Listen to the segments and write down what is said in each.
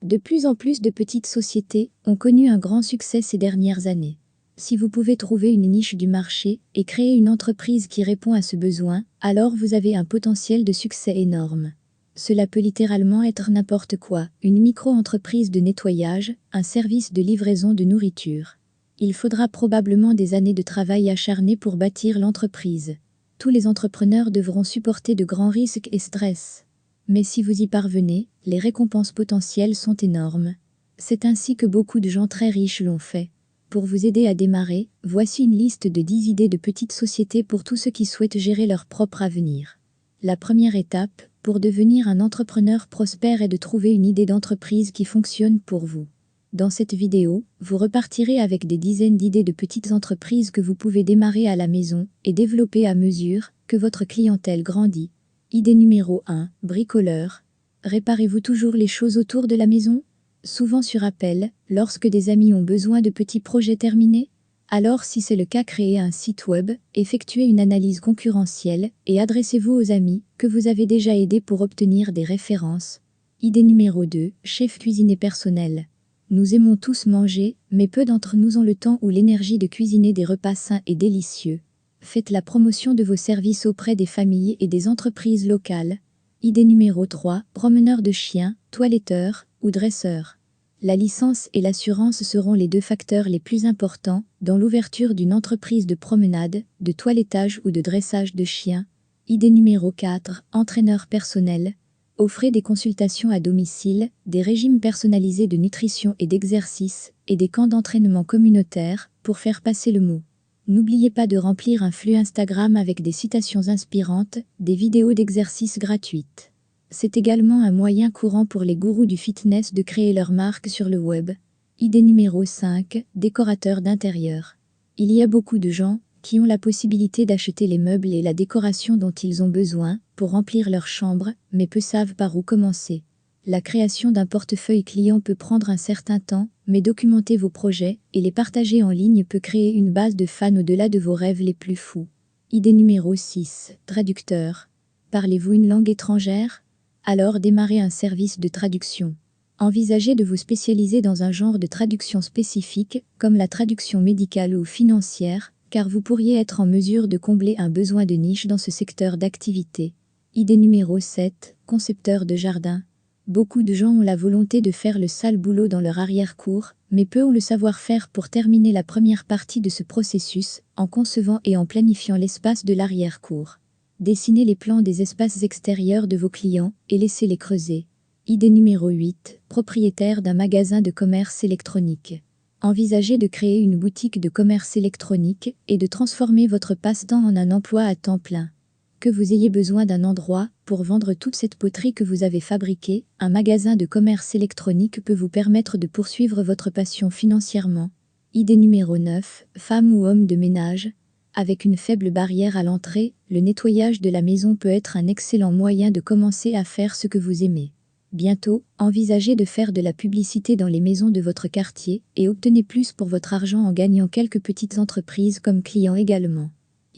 De plus en plus de petites sociétés ont connu un grand succès ces dernières années. Si vous pouvez trouver une niche du marché et créer une entreprise qui répond à ce besoin, alors vous avez un potentiel de succès énorme. Cela peut littéralement être n'importe quoi, une micro-entreprise de nettoyage, un service de livraison de nourriture. Il faudra probablement des années de travail acharné pour bâtir l'entreprise. Tous les entrepreneurs devront supporter de grands risques et stress. Mais si vous y parvenez, les récompenses potentielles sont énormes. C'est ainsi que beaucoup de gens très riches l'ont fait. Pour vous aider à démarrer, voici une liste de 10 idées de petites sociétés pour tous ceux qui souhaitent gérer leur propre avenir. La première étape, pour devenir un entrepreneur prospère, est de trouver une idée d'entreprise qui fonctionne pour vous. Dans cette vidéo, vous repartirez avec des dizaines d'idées de petites entreprises que vous pouvez démarrer à la maison et développer à mesure que votre clientèle grandit. Idée numéro 1, bricoleur. Réparez-vous toujours les choses autour de la maison? Souvent sur appel, lorsque des amis ont besoin de petits projets terminés? Alors si c'est le cas, créez un site web, effectuez une analyse concurrentielle et adressez-vous aux amis que vous avez déjà aidés pour obtenir des références. Idée numéro 2, chef cuisinier personnel. Nous aimons tous manger, mais peu d'entre nous ont le temps ou l'énergie de cuisiner des repas sains et délicieux. Faites la promotion de vos services auprès des familles et des entreprises locales. Idée numéro 3, promeneur de chiens, toiletteur ou dresseur. La licence et l'assurance seront les deux facteurs les plus importants dans l'ouverture d'une entreprise de promenade, de toilettage ou de dressage de chiens. Idée numéro 4, entraîneur personnel. Offrez des consultations à domicile, des régimes personnalisés de nutrition et d'exercice, et des camps d'entraînement communautaires pour faire passer le mot. N'oubliez pas de remplir un flux Instagram avec des citations inspirantes, des vidéos d'exercices gratuites. C'est également un moyen courant pour les gourous du fitness de créer leur marque sur le web. Idée numéro 5, décorateur d'intérieur. Il y a beaucoup de gens qui ont la possibilité d'acheter les meubles et la décoration dont ils ont besoin pour remplir leur chambre, mais peu savent par où commencer. La création d'un portefeuille client peut prendre un certain temps, mais documenter vos projets et les partager en ligne peut créer une base de fans au-delà de vos rêves les plus fous. Idée numéro 6, traducteur. Parlez-vous une langue étrangère? Alors démarrez un service de traduction. Envisagez de vous spécialiser dans un genre de traduction spécifique, comme la traduction médicale ou financière, car vous pourriez être en mesure de combler un besoin de niche dans ce secteur d'activité. Idée numéro 7, concepteur de jardin. Beaucoup de gens ont la volonté de faire le sale boulot dans leur arrière-cour, mais peu ont le savoir-faire pour terminer la première partie de ce processus, en concevant et en planifiant l'espace de l'arrière-cour. Dessinez les plans des espaces extérieurs de vos clients et laissez-les creuser. Idée numéro 8, propriétaire d'un magasin de commerce électronique. Envisagez de créer une boutique de commerce électronique et de transformer votre passe-temps en un emploi à temps plein. Que vous ayez besoin d'un endroit pour vendre toute cette poterie que vous avez fabriquée, un magasin de commerce électronique peut vous permettre de poursuivre votre passion financièrement. Idée numéro 9, femme ou homme de ménage. Avec une faible barrière à l'entrée, le nettoyage de la maison peut être un excellent moyen de commencer à faire ce que vous aimez. Bientôt, envisagez de faire de la publicité dans les maisons de votre quartier et obtenez plus pour votre argent en gagnant quelques petites entreprises comme clients également.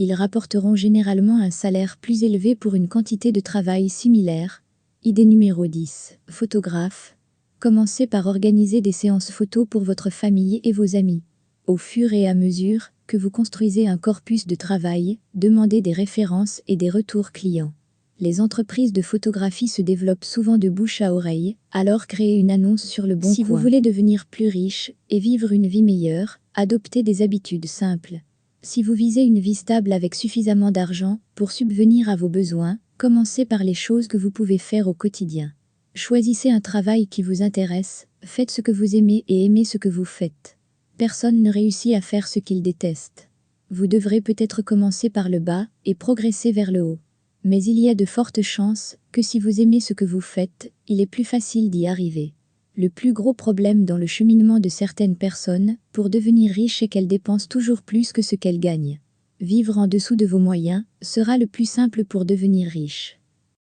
Ils rapporteront généralement un salaire plus élevé pour une quantité de travail similaire. Idée numéro 10, photographe. Commencez par organiser des séances photos pour votre famille et vos amis. Au fur et à mesure que vous construisez un corpus de travail, demandez des références et des retours clients. Les entreprises de photographie se développent souvent de bouche à oreille, alors créez une annonce sur le Bon Coin. Si vous voulez devenir plus riche et vivre une vie meilleure, adoptez des habitudes simples. Si vous visez une vie stable avec suffisamment d'argent pour subvenir à vos besoins, commencez par les choses que vous pouvez faire au quotidien. Choisissez un travail qui vous intéresse, faites ce que vous aimez et aimez ce que vous faites. Personne ne réussit à faire ce qu'il déteste. Vous devrez peut-être commencer par le bas et progresser vers le haut. Mais il y a de fortes chances que si vous aimez ce que vous faites, il est plus facile d'y arriver. Le plus gros problème dans le cheminement de certaines personnes pour devenir riches est qu'elles dépensent toujours plus que ce qu'elles gagnent. Vivre en dessous de vos moyens sera le plus simple pour devenir riche.